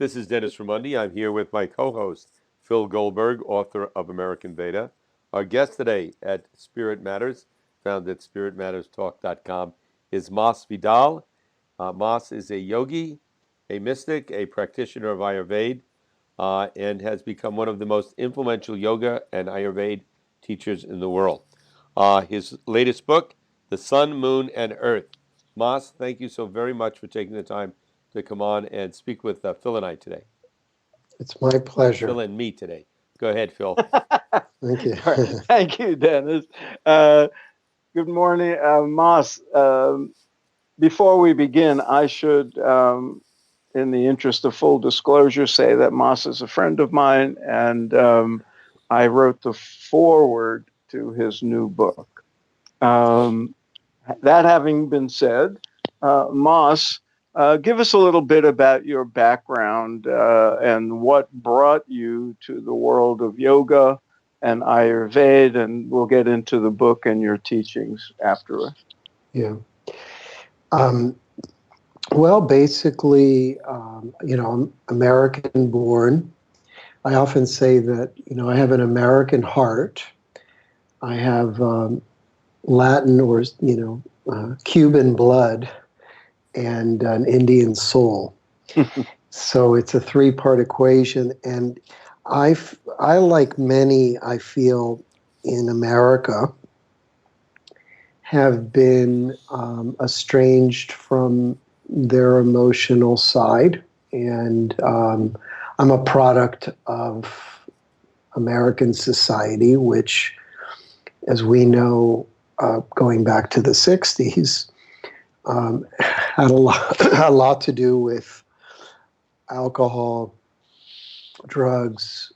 This is Dennis Ramundi. I'm here with my co-host, Phil Goldberg, author of American Veda. Our guest today at Spirit Matters, found at spiritmatterstalk.com, is Mas Vidal. Mas is a yogi, a mystic, a practitioner of Ayurveda, and has become one of the most influential yoga and Ayurveda teachers in the world. His latest book, The Sun, Moon, and Earth. Mas, thank you so very much for taking the time to come on and speak with Phil and I today. It's my pleasure. Phil and me today. Go ahead, Phil. Thank you. Thank you, Dennis. Good morning, Mas. Before we begin, I should, in the interest of full disclosure, say that Mas is a friend of mine, and I wrote the foreword to his new book. That having been said, Mas, give us a little bit about your background and what brought you to the world of yoga and Ayurveda, and we'll get into the book and your teachings afterward. Yeah. Well, basically, I'm American born. I often say that, I have an American heart. I have Latin or, Cuban blood and an Indian soul. So it's a three-part equation. And I, like many, I feel in America, have been estranged from their emotional side. And I'm a product of American society, which, as we know, going back to the 60s, had a lot to do with alcohol, drugs,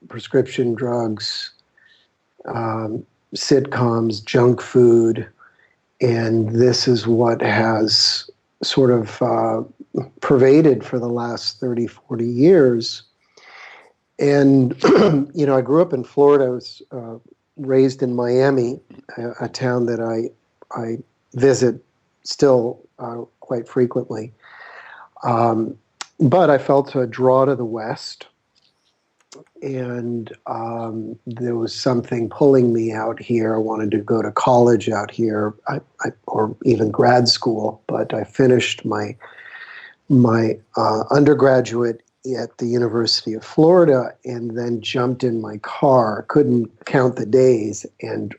prescription drugs, sitcoms, junk food, and this is what has sort of pervaded for the last 30, 40 years. And, I grew up in Florida. I was raised in Miami, a town that I visit still quite frequently. But I felt a draw to the West, and there was something pulling me out here. I wanted to go to college out here, or even grad school, but I finished my undergraduate at the University of Florida and then jumped in my car, couldn't count the days, and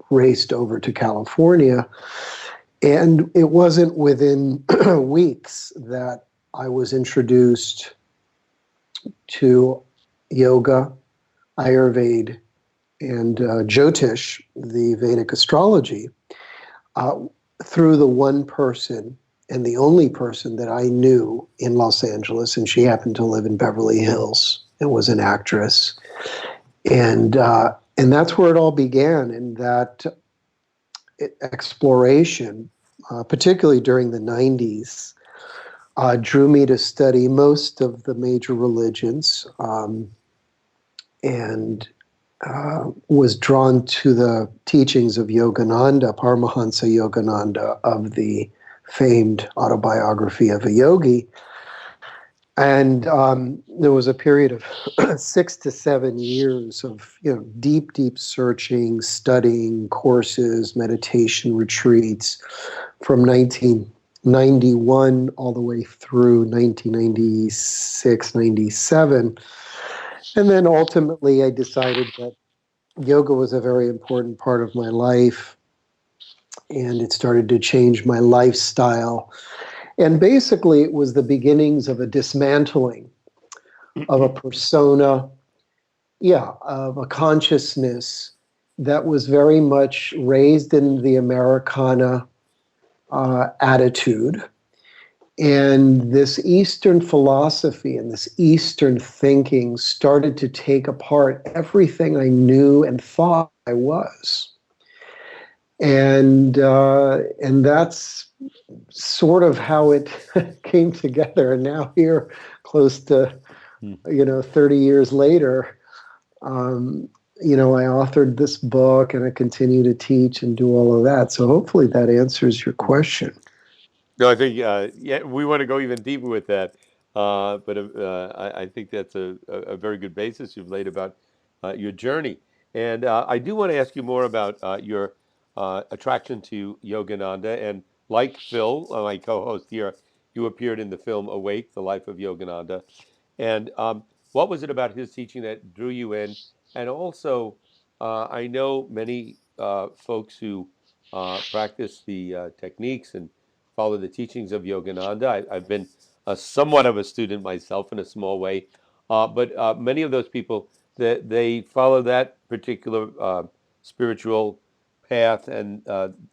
raced over to California. And it wasn't within weeks that I was introduced to yoga, Ayurveda, and Jyotish, the Vedic astrology, through the one person and the only person that I knew in Los Angeles, and she happened to live in Beverly Hills and was an actress. And that's where it all began, and that exploration, particularly during the 90s, drew me to study most of the major religions, and was drawn to the teachings of Yogananda, Paramahansa Yogananda, of the famed autobiography of a yogi. And there was a period of 6 to 7 years of deep, deep searching, studying, courses, meditation retreats from 1991 all the way through 1996, 97. And then ultimately I decided that yoga was a very important part of my life, and it started to change my lifestyle. And basically it was the beginnings of a dismantling of a persona, of a consciousness that was very much raised in the Americana attitude. And this Eastern philosophy and this Eastern thinking started to take apart everything I knew and thought I was. And that's sort of how it came together. And now here, close to 30 years later, I authored this book and I continue to teach and do all of that. So hopefully that answers your question. No, I think we want to go even deeper with that. I think that's a very good basis you've laid about your journey. And I do want to ask you more about your attraction to Yogananda. And like Phil, my co-host here, you appeared in the film Awake, The Life of Yogananda. And what was it about his teaching that drew you in? And also, I know many folks who practice the techniques and follow the teachings of Yogananda. I've been somewhat of a student myself in a small way, but many of those people that they follow that particular spiritual path and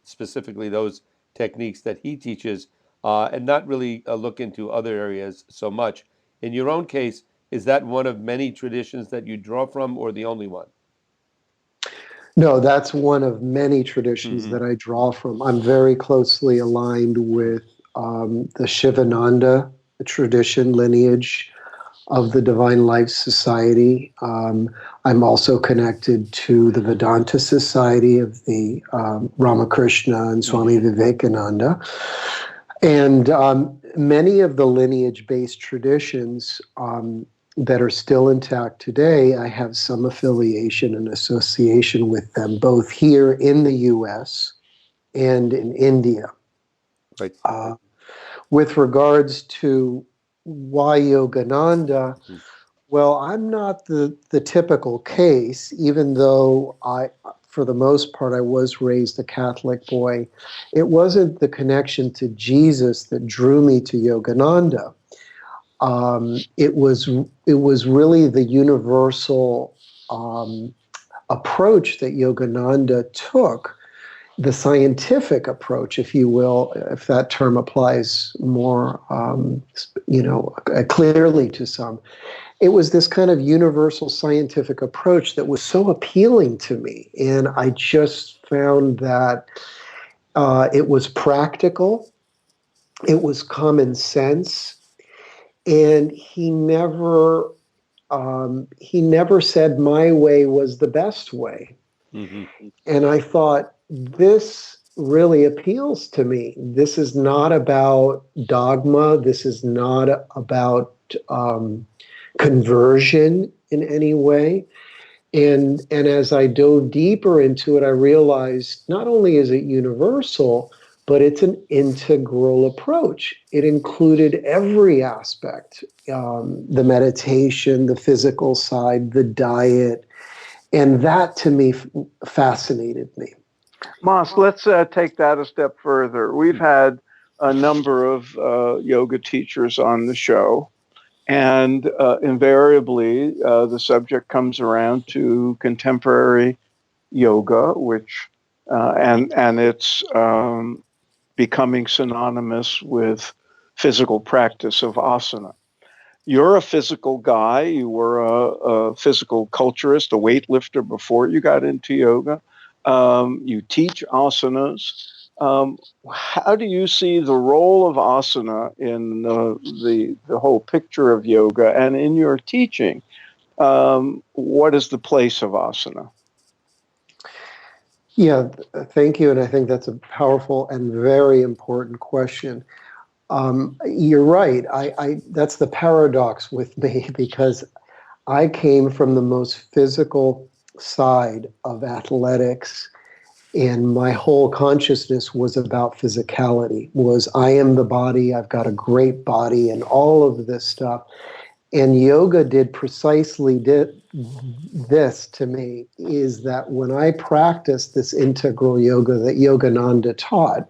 specifically those techniques that he teaches, and not really look into other areas so much. In your own case, is that one of many traditions that you draw from, or the only one? No, that's one of many traditions Mm-hmm. that I draw from. I'm very closely aligned with the Shivananda tradition lineage of the Divine Life Society. I'm also connected to the Vedanta Society of the Ramakrishna and Swami Mm-hmm. Vivekananda. And many of the lineage based traditions that are still intact today, I have some affiliation and association with them, both here in the US and in India. Right. With regards to why Yogananda, Mm-hmm. well, I'm not the typical case, even though for the most part, I was raised a Catholic boy. It wasn't the connection to Jesus that drew me to Yogananda. It was really the universal approach that Yogananda took, the scientific approach, if you will, if that term applies more, clearly to some. It was this kind of universal scientific approach that was so appealing to me. And I just found that it was practical, it was common sense, and he never said my way was the best way. Mm-hmm. And I thought, this really appeals to me. This is not about dogma. This is not about conversion in any way. And as I dove deeper into it, I realized not only is it universal, but it's an integral approach. It included every aspect, the meditation, the physical side, the diet, and that to me fascinated me. Mas, let's take that a step further. We've had a number of yoga teachers on the show, and invariably the subject comes around to contemporary yoga, which and it's becoming synonymous with physical practice of asana. You're a physical guy. You were a physical culturist, a weightlifter before you got into yoga. You teach asanas. How do you see the role of asana in the whole picture of yoga, and in your teaching? What is the place of asana? Yeah, thank you. And I think that's a powerful and very important question. You're right. That's the paradox with me because I came from the most physical side of athletics, and my whole consciousness was about physicality. Was I am the body. I've got a great body, and all of this stuff. And yoga did precisely this to me, is that when I practiced this integral yoga that Yogananda taught,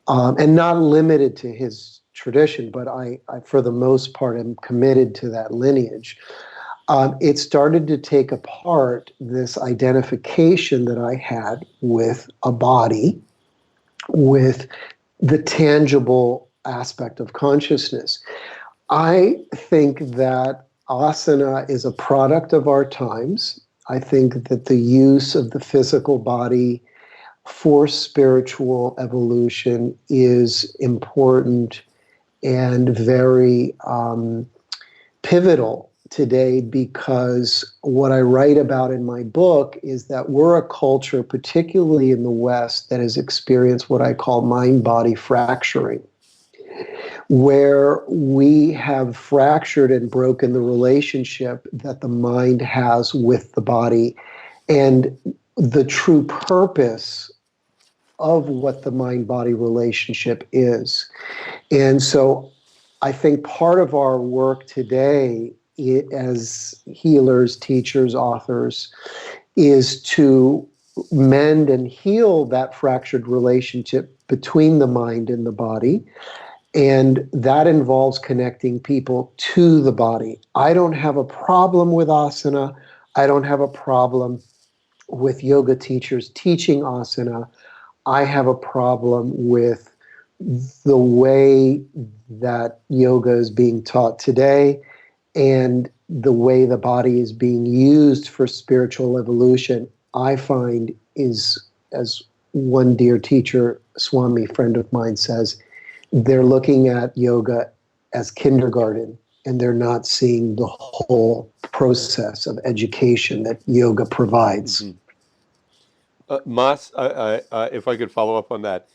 and not limited to his tradition, but I for the most part, am committed to that lineage. It started to take apart this identification that I had with a body, with the tangible aspect of consciousness. I think that asana is a product of our times. I think that the use of the physical body for spiritual evolution is important and very pivotal today, because what I write about in my book is that we're a culture, particularly in the West, that has experienced what I call mind-body fracturing, where we have fractured and broken the relationship that the mind has with the body and the true purpose of what the mind-body relationship is. And so I think part of our work today as healers, teachers, authors, is to mend and heal that fractured relationship between the mind and the body. And that involves connecting people to the body. I don't have a problem with asana. I don't have a problem with yoga teachers teaching asana. I have a problem with the way that yoga is being taught today and the way the body is being used for spiritual evolution. I find is, as one dear teacher, Swami, friend of mine, says, they're looking at yoga as kindergarten and they're not seeing the whole process of education that yoga provides. Mas, if I could follow up on that,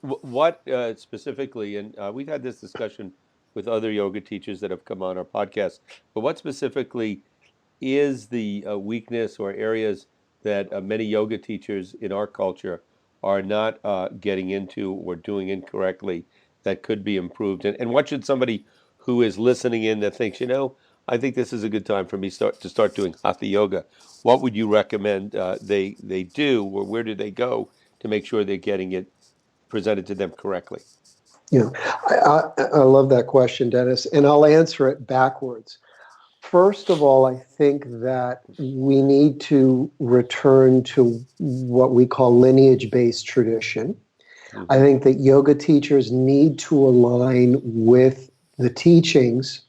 what specifically, and we've had this discussion with other yoga teachers that have come on our podcast, but what specifically is the weakness or areas that many yoga teachers in our culture are not getting into or doing incorrectly that could be improved? And what should somebody who is listening in that thinks, I think this is a good time for me to start doing hatha yoga, what would you recommend they do, or where do they go to make sure they're getting it presented to them correctly? Yeah, I love that question, Dennis, and I'll answer it backwards. First of all, I think that we need to return to what we call lineage-based tradition. I think that yoga teachers need to align with the teachings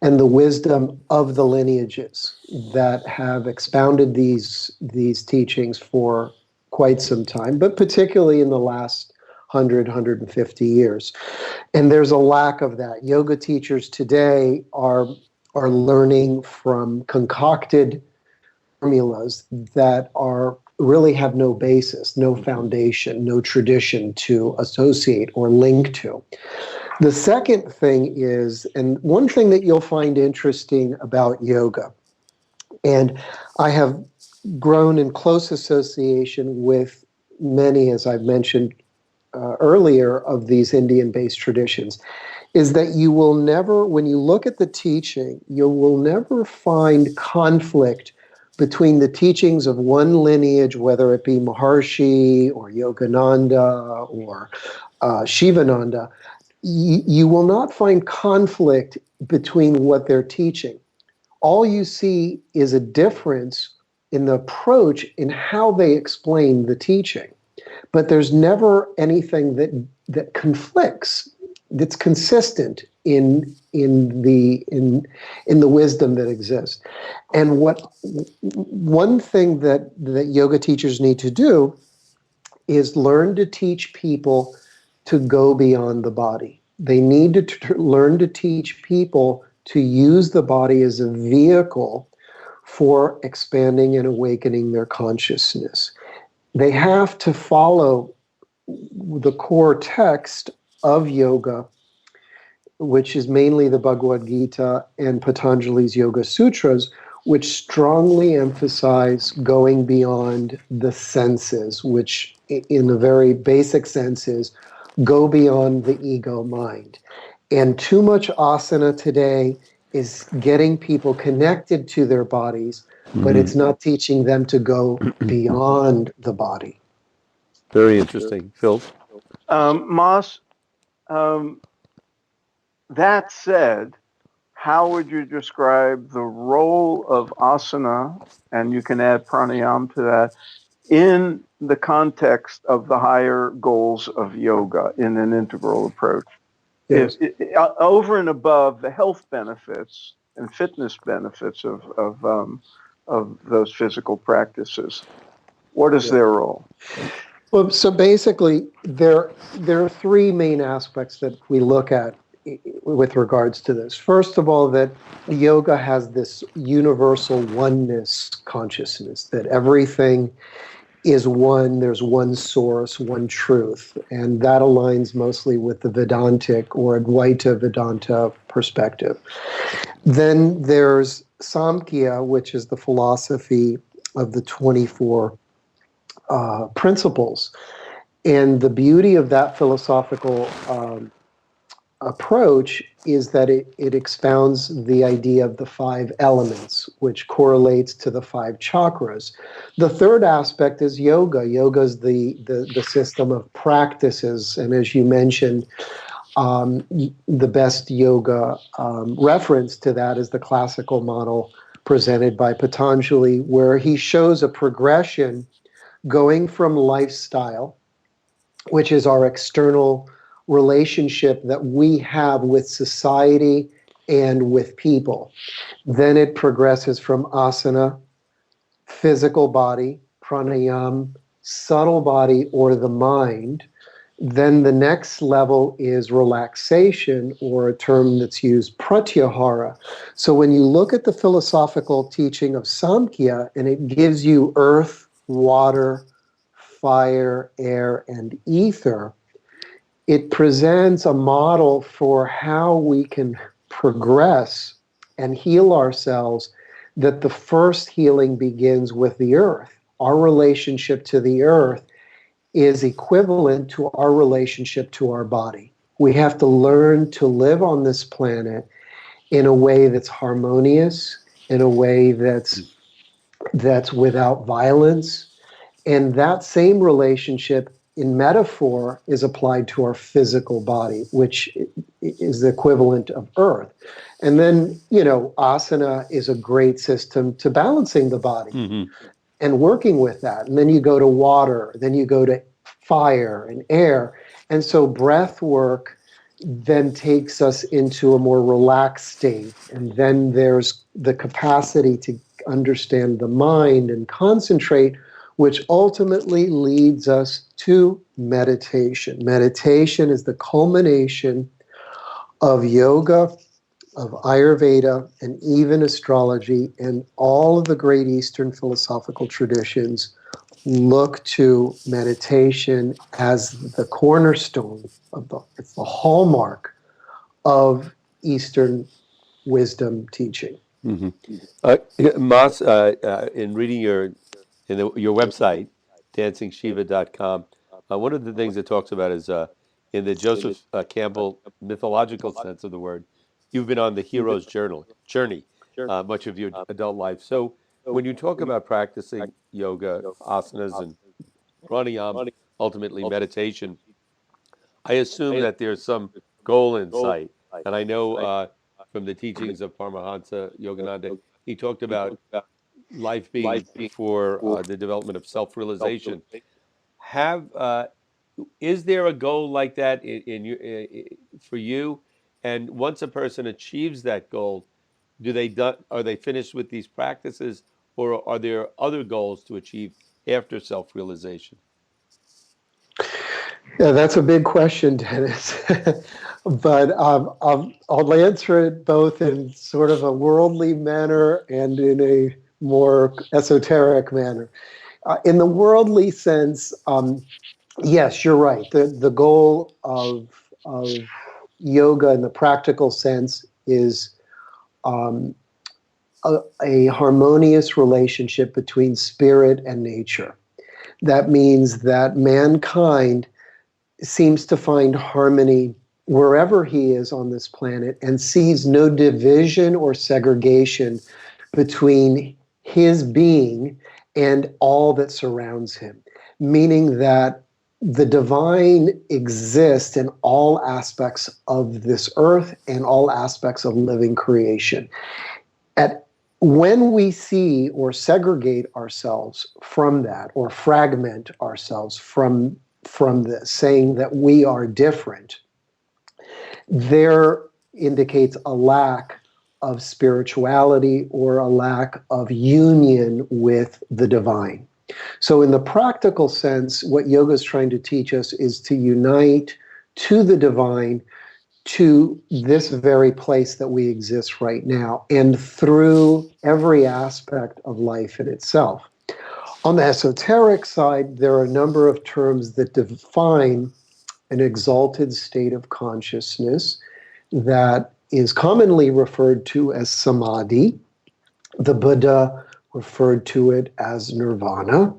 and the wisdom of the lineages that have expounded these teachings for quite some time, but particularly in the last 150 years. And there's a lack of that. Yoga teachers today are learning from concocted formulas that are really have no basis, no foundation, no tradition to associate or link to. The second thing is, and one thing that you'll find interesting about yoga, and I have grown in close association with many, as I've mentioned earlier, of these Indian-based traditions, is that you will never, when you look at the teaching, you will never find conflict between the teachings of one lineage, whether it be Maharshi or Yogananda or Shivananda. You will not find conflict between what they're teaching. All you see is a difference in the approach in how they explain the teaching. But there's never anything that conflicts, that's consistent in the wisdom that exists. And one thing that yoga teachers need to do is learn to teach people to go beyond the body. They need to learn to teach people to use the body as a vehicle for expanding and awakening their consciousness. They have to follow the core text of yoga, which is mainly the Bhagavad Gita and Patanjali's Yoga Sutras, which strongly emphasize going beyond the senses, which in a very basic sense is go beyond the ego mind. And too much asana today is getting people connected to their bodies, but it's not teaching them to go beyond the body. Very interesting. Phil? Moss, that said, how would you describe the role of asana, and you can add pranayama to that, in the context of the higher goals of yoga in an integral approach? Yes. Over and above the health benefits and fitness benefits of those physical practices, what is their role? Well, so basically, there are three main aspects that we look at with regards to this. First of all, that yoga has this universal oneness consciousness, that everything is one, there's one source, one truth, and that aligns mostly with the Vedantic or Advaita Vedanta perspective. Then there's Samkhya, which is the philosophy of the 24 principles. And the beauty of that philosophical approach is that it expounds the idea of the 5 elements, which correlates to the 5 chakras. The third aspect is yoga. Yoga is the system of practices. And as you mentioned, the best yoga reference to that is the classical model presented by Patanjali, where he shows a progression going from lifestyle, which is our external relationship that we have with society and with people. Then it progresses from asana, physical body, pranayam, subtle body or the mind. Then the next level is relaxation, or a term that's used, pratyahara. So when you look at the philosophical teaching of Samkhya, and it gives you earth, water, fire, air, and ether, it presents a model for how we can progress and heal ourselves, that the first healing begins with the earth. Our relationship to the earth is equivalent to our relationship to our body. We have to learn to live on this planet in a way that's harmonious, in a way that's without violence. And that same relationship in metaphor is applied to our physical body, which is the equivalent of earth. And then, asana is a great system to balancing the body. Mm-hmm. And working with that. And then you go to water, then you go to fire and air. And so breath work then takes us into a more relaxed state. And then there's the capacity to understand the mind and concentrate, which ultimately leads us to meditation. Meditation is the culmination of yoga, of Ayurveda, and even astrology, and all of the great Eastern philosophical traditions look to meditation as the cornerstone it's the hallmark of Eastern wisdom teaching. Mm-hmm. Mas, in reading your website, dancingshiva.com, one of the things it talks about is in the Joseph Campbell mythological sense of the word, you've been on the hero's journey much of your adult life. So when you talk about practicing yoga, asanas, and pranayam, ultimately meditation, I assume that there's some goal in sight. And I know from the teachings of Paramahansa Yogananda, he talked about life being for the development of self-realization. Is there a goal like that for you? And once a person achieves that goal, are they finished with these practices, or are there other goals to achieve after self-realization? Yeah, that's a big question, Dennis. But I'll answer it both in sort of a worldly manner and in a more esoteric manner. In the worldly sense, yes, you're right. The goal of yoga in the practical sense is a harmonious relationship between spirit and nature. That means that mankind seems to find harmony wherever he is on this planet and sees no division or segregation between his being and all that surrounds him, meaning that the divine exists in all aspects of this earth and all aspects of living creation. When we see or segregate ourselves from that, or fragment ourselves from this, saying that we are different, there indicates a lack of spirituality or a lack of union with the divine. So in the practical sense, what yoga is trying to teach us is to unite to the divine, to this very place that we exist right now, and through every aspect of life in itself. On the esoteric side, there are a number of terms that define an exalted state of consciousness that is commonly referred to as samadhi. The Buddha referred to it as nirvana,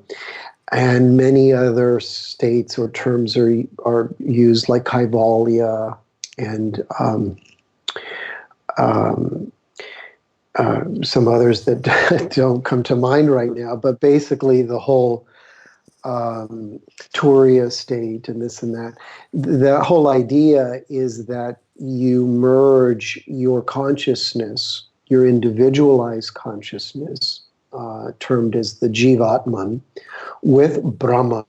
and many other states or terms are used, like kaivalya and um, some others that don't come to mind right now. But basically, the whole Turiya state and this and that. The whole idea is that you merge your consciousness, your individualized consciousness, termed as the Jivatman, with Brahman,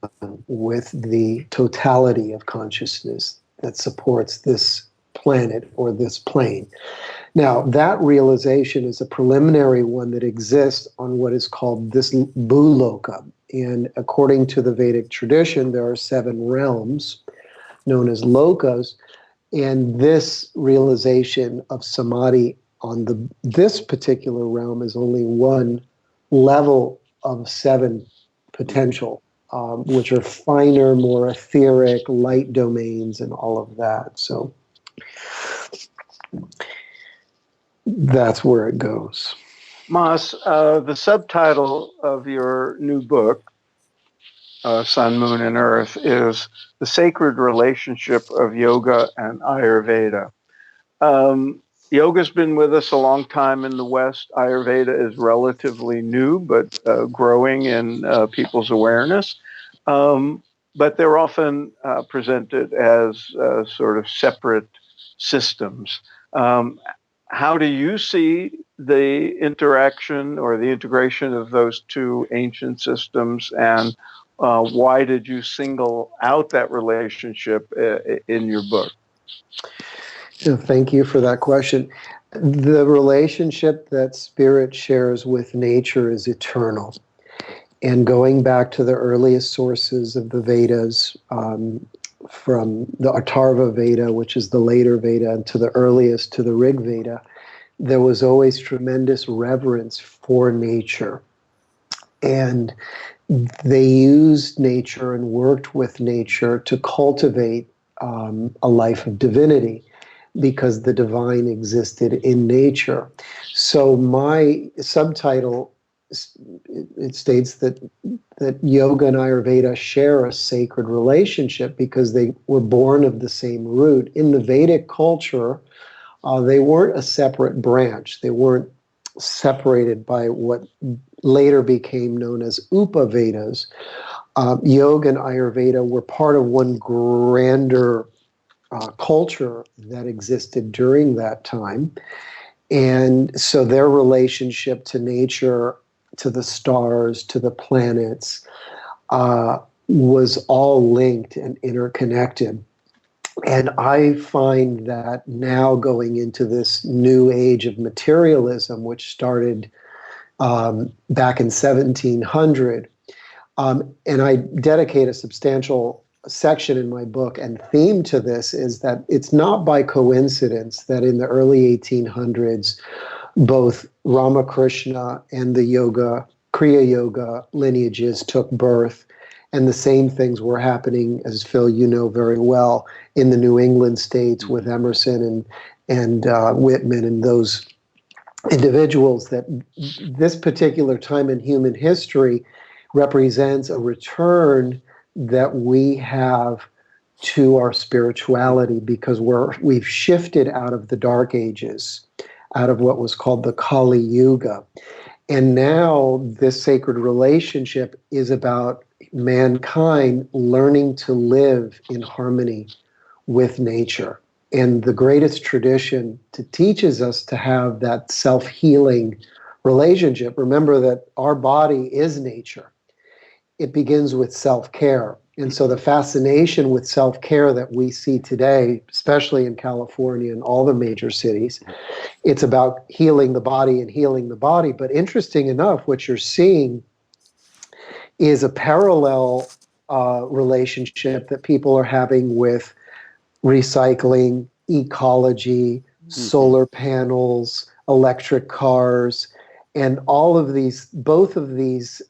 with the totality of consciousness that supports this planet or this plane. Now, that realization is a preliminary one that exists on what is called this Bhuloka. And according to the Vedic tradition, there are 7 realms known as lokas. And this realization of samadhi on this particular realm is only one level of 7 potential, which are finer, more etheric, light domains, and all of that. So that's where it goes. Mas, the subtitle of your new book, Sun, Moon, and Earth, is The Sacred Relationship of Yoga and Ayurveda. Yoga's been with us a long time in the West. Ayurveda is relatively new, but growing in people's awareness. But they're often presented as sort of separate systems. How do you see the interaction or the integration of those two ancient systems, and why did you single out that relationship in your book? Thank you for that question. The relationship that spirit shares with nature is eternal. And going back to the earliest sources of the Vedas, from the Atharva Veda, which is the later Veda, and to the earliest, to the Rig Veda, there was always tremendous reverence for nature. And they used nature and worked with nature to cultivate a life of divinity, because the divine existed in nature. So my subtitle, it states that yoga and Ayurveda share a sacred relationship because they were born of the same root. In the Vedic culture, they weren't a separate branch. They weren't separated by what later became known as Upavedas. Yoga and Ayurveda were part of one grander culture that existed during that time. And so their relationship to nature, to the stars, to the planets, was all linked and interconnected. And I find that now, going into this new age of materialism, which started back in 1700, and I dedicate a substantial section in my book and theme to this, is that it's not by coincidence that in the early 1800s, both Ramakrishna and the Kriya Yoga lineages took birth, and the same things were happening, as Phil, you know very well, in the New England states with Emerson and Whitman and those individuals. That this particular time in human history represents a return that we have to our spirituality, because we've shifted out of the Dark Ages, out of what was called the Kali Yuga. And now this sacred relationship is about mankind learning to live in harmony with nature. And the greatest tradition teaches us to have that self-healing relationship. Remember that our body is nature. It begins with self-care. And so the fascination with self-care that we see today, especially in California and all the major cities, it's about healing the body and healing the body. But interesting enough, what you're seeing is a parallel relationship that people are having with recycling, ecology, solar panels, electric cars, and all of these, both of these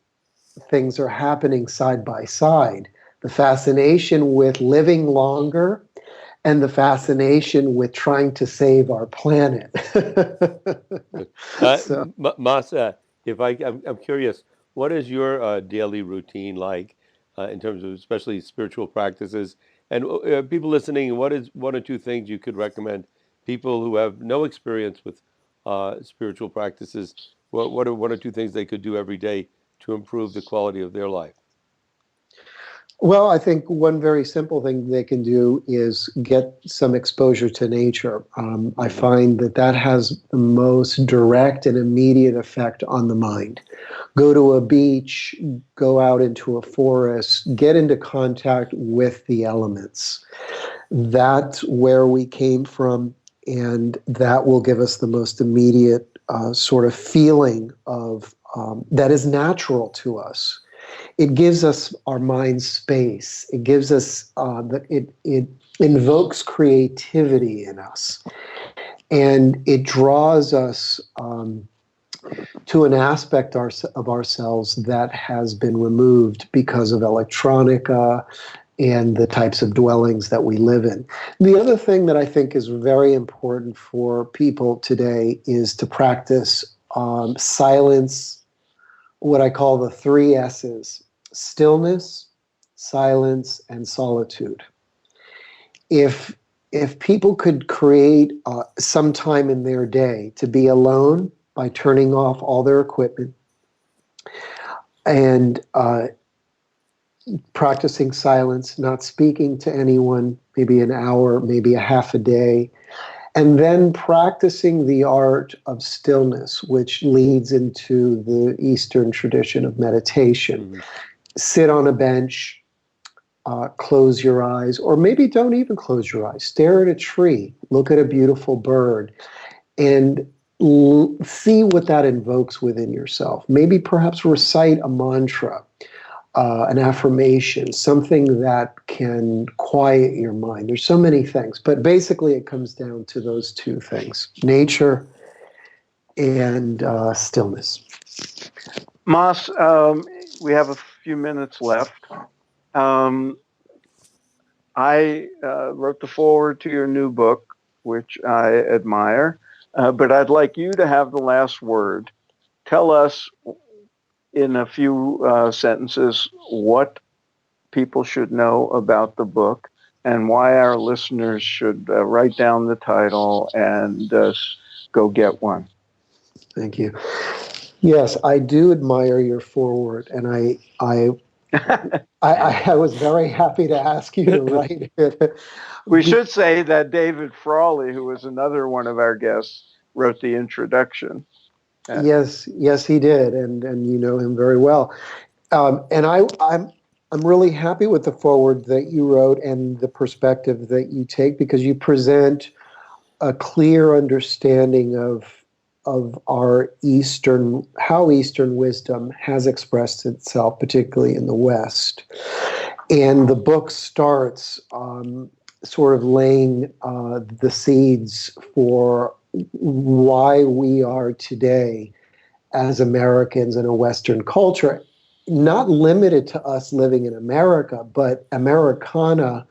things are happening side by side. The fascination with living longer and the fascination with trying to save our planet. So, Masa, I'm curious, what is your daily routine like in terms of especially spiritual practices? And people listening, what is one or two things you could recommend people who have no experience with spiritual practices? What are one or two things they could do every day to improve the quality of their life? well, I think one very simple thing they can do is get some exposure to nature. I Hmm. find that that has the most direct and immediate effect on the mind. Go to a beach, go out into a forest, get into contact with the elements. That's where we came from, and that will give us the most immediate sort of feeling of that is natural to us. It gives us our mind space. It gives us that it invokes creativity in us, and it draws us to an aspect of ourselves that has been removed because of electronica and the types of dwellings that we live in. The other thing that I think is very important for people today is to practice silence, what I call the three S's: stillness, silence, and solitude. If if people could create some time in their day to be alone by turning off all their equipment and practicing silence, not speaking to anyone, maybe an hour, maybe a half a day, and then practicing the art of stillness, which leads into the Eastern tradition of meditation. Hmm. Sit on a bench, close your eyes, or maybe don't even close your eyes. Stare at a tree, look at a beautiful bird, and see what that invokes within yourself. Maybe perhaps recite a mantra, an affirmation, something that can quiet your mind. There's so many things, but basically it comes down to those two things: nature and stillness. Moss, we have a few minutes left. Um, I wrote the foreword to your new book, which I admire, but I'd like you to have the last word. Tell us in a few sentences what people should know about the book and why our listeners should write down the title and go get one. Thank you. Yes, I do admire your forward, and I was very happy to ask you to write it. We should say that David Frawley, who was another one of our guests, wrote the introduction. Yes, yes, he did, and you know him very well. And I'm really happy with the forward that you wrote and the perspective that you take, because you present a clear understanding of our Eastern, how Eastern wisdom has expressed itself, particularly in the West. And the book starts sort of laying the seeds for why we are today as Americans in a Western culture, not limited to us living in America, but Americana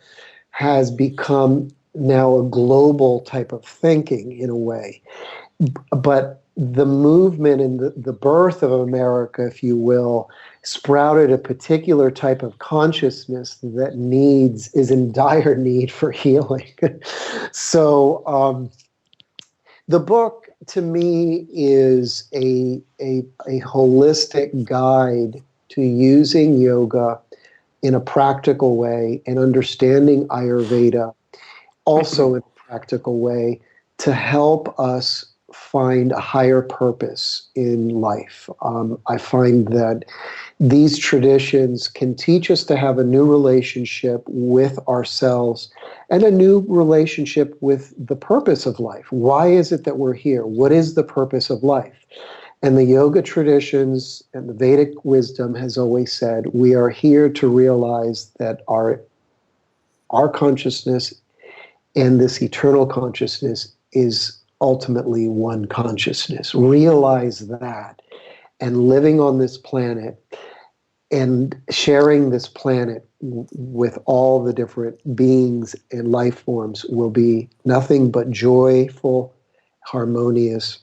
has become now a global type of thinking in a way. But the movement and the birth of America, if you will, sprouted a particular type of consciousness that is in dire need for healing. So the book to me is a holistic guide to using yoga in a practical way and understanding Ayurveda also in a practical way to help us find a higher purpose in life. I find that these traditions can teach us to have a new relationship with ourselves and a new relationship with the purpose of life. Why is it that we're here? What is the purpose of life? And the yoga traditions and the Vedic wisdom has always said we are here to realize that our consciousness and this eternal consciousness is ultimately one consciousness. Realize that. And living on this planet and sharing this planet with all the different beings and life forms will be nothing but joyful, harmonious,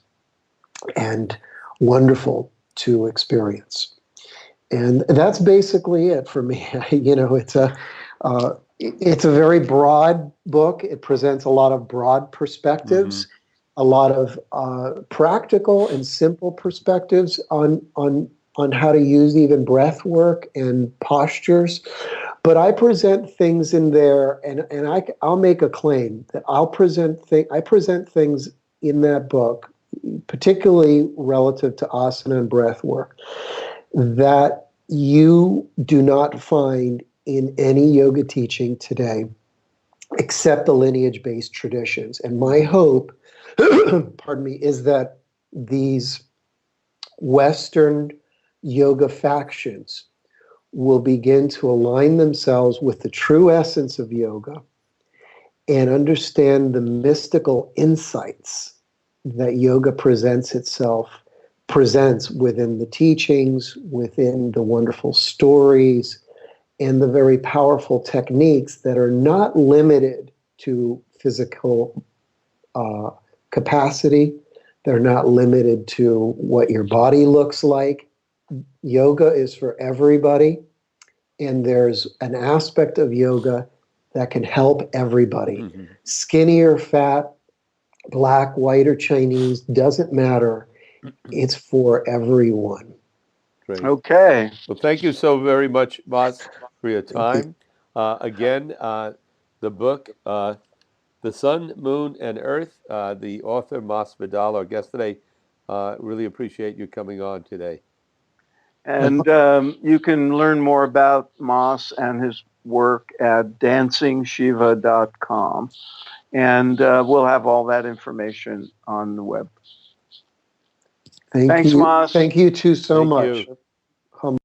and wonderful to experience. And that's basically it for me. It's a very broad book. It presents a lot of broad perspectives, a lot of practical and simple perspectives on how to use even breath work and postures. But I present things in there, and I'll make a claim that I present things in that book, particularly relative to asana and breath work, that you do not find in any yoga teaching today except the lineage-based traditions. And my hope, pardon me, is that these Western yoga factions will begin to align themselves with the true essence of yoga and understand the mystical insights that yoga presents within the teachings, within the wonderful stories, and the very powerful techniques that are not limited to physical capacity. They're not limited to what your body looks like. Yoga is for everybody, and there's an aspect of yoga that can help everybody. Skinny or fat, black, white, or Chinese, doesn't matter. It's for everyone. Great. Okay. Well, thank you so very much, Mas, for your Thank you. time. Again, the book, The Sun, Moon, and Earth, the author, Mas Vidal, our guest today. Really appreciate you coming on today. And you can learn more about Mas and his work at dancingshiva.com. And we'll have all that information on the web. Thank Thanks, you. Mas. Thank you too so Thank much. you.